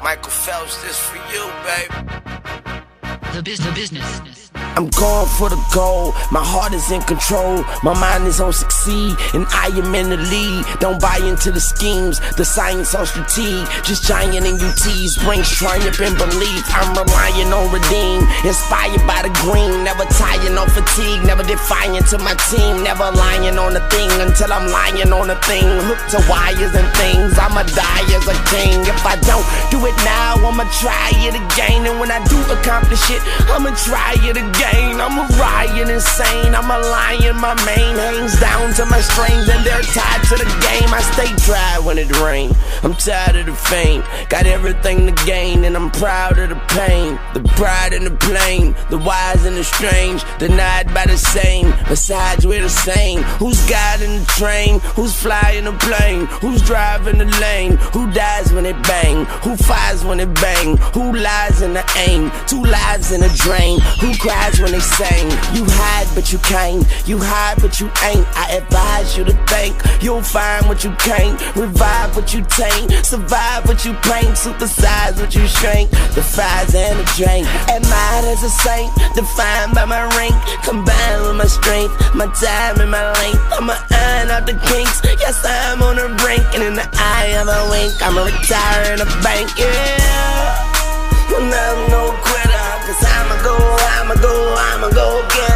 Michael Phelps, this for you, baby. The business. I'm going for the goal, my heart is in control, my mind is on succeed, and I am in the lead. Don't buy into the schemes, the science on strategic, just giant in UTs, brings triumph and belief. I'm relying on redeem, inspired by the green, never tiring on fatigue, never defying to my team, never lying on a thing until I'm lying on a thing, hooked to wires and things. I'ma die as a king. If I don't do it now, I'ma try it again, and when I do accomplish it, I'ma try it again. I'm a riot insane, I'm a lion, my mane hangs down to my strings and they're tied to the game. I stay dry when it rains, I'm tired of the fame, got everything to gain and I'm proud of the pain. The pride and the plain, the wise and the strange, denied by the same, besides we're the same. Who's guiding the train, who's flying the plane, who's driving the lane, who dies when it bang, who fires when it bang, who lies in the aim, two lives in a drain, who cries when they sing. You hide but you can't, you hide but you ain't. I advise you to think, you'll find what you can't, revive what you taint, survive what you paint, supersize what you shrink, the fires and the drink. Admired as a saint, defined by my rank, combined with my strength, my time and my length. I'ma iron out the kinks, yes I'm on the brink, and in the eye of a wink, I'ma retire in a bank, yeah. Well, I'm no quitter, cause I'ma go again.